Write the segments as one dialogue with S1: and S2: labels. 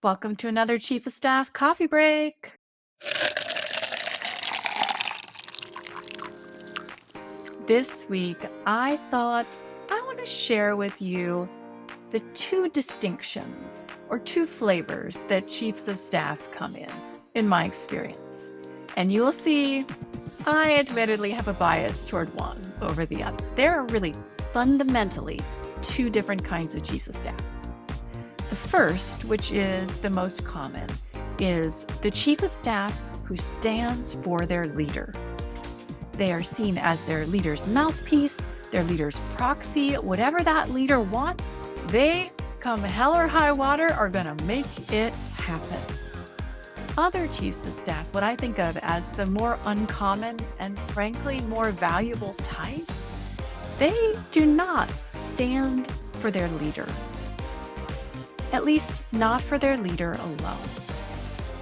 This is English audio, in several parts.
S1: Welcome to another Chief of Staff coffee break. This week, I thought I want to share with you the two distinctions or two flavors that Chiefs of Staff come in my experience. And you will see I admittedly have a bias toward one over the other. There are really fundamentally two different kinds of Chiefs of Staff. The first, which is the most common, is the Chief of Staff who stands for their leader. They are seen as their leader's mouthpiece, their leader's proxy. Whatever that leader wants, they, come hell or high water, are going to make it happen. Other Chiefs of Staff, what I think of as the more uncommon and frankly more valuable type, they do not stand for their leader. At least not for their leader alone.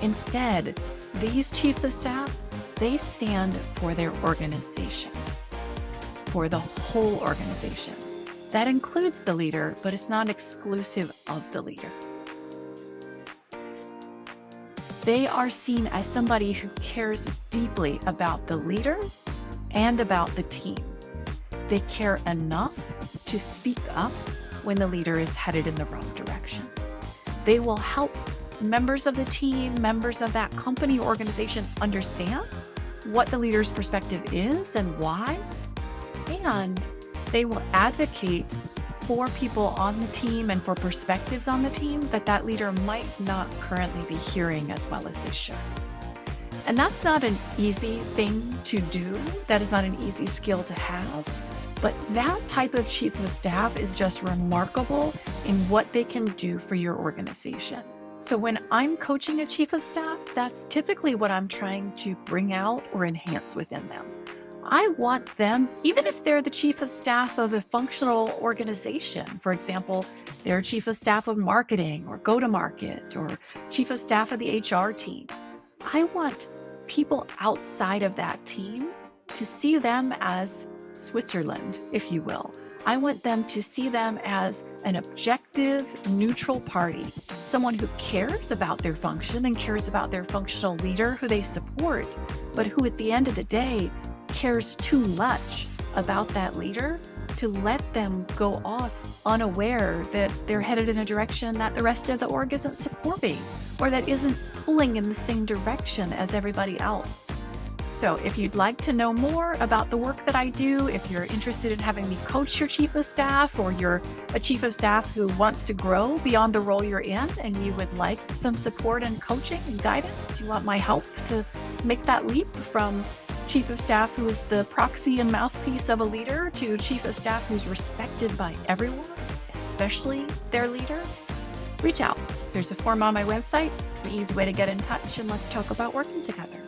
S1: Instead, these Chiefs of Staff, they stand for their organization, for the whole organization. That includes the leader, but it's not exclusive of the leader. They are seen as somebody who cares deeply about the leader and about the team. They care enough to speak up when the leader is headed in the wrong direction. They will help members of the team, members of that company or organization understand what the leader's perspective is and why. And they will advocate for people on the team and for perspectives on the team that leader might not currently be hearing as well as they should. And that's not an easy thing to do. That is not an easy skill to have. But that type of Chief of Staff is just remarkable in what they can do for your organization. So when I'm coaching a Chief of Staff, that's typically what I'm trying to bring out or enhance within them. I want them, even if they're the Chief of Staff of a functional organization, for example, they're Chief of Staff of marketing or go-to-market or Chief of Staff of the HR team. I want people outside of that team to see them as Switzerland, if you will. I want them to see them as an objective, neutral party, someone who cares about their function and cares about their functional leader who they support, but who at the end of the day cares too much about that leader to let them go off unaware that they're headed in a direction that the rest of the org isn't supporting or that isn't pulling in the same direction as everybody else. So if you'd like to know more about the work that I do, if you're interested in having me coach your Chief of Staff, or you're a Chief of Staff who wants to grow beyond the role you're in and you would like some support and coaching and guidance, you want my help to make that leap from Chief of Staff who is the proxy and mouthpiece of a leader to Chief of Staff who's respected by everyone, especially their leader, reach out. There's a form on my website. It's an easy way to get in touch, and let's talk about working together.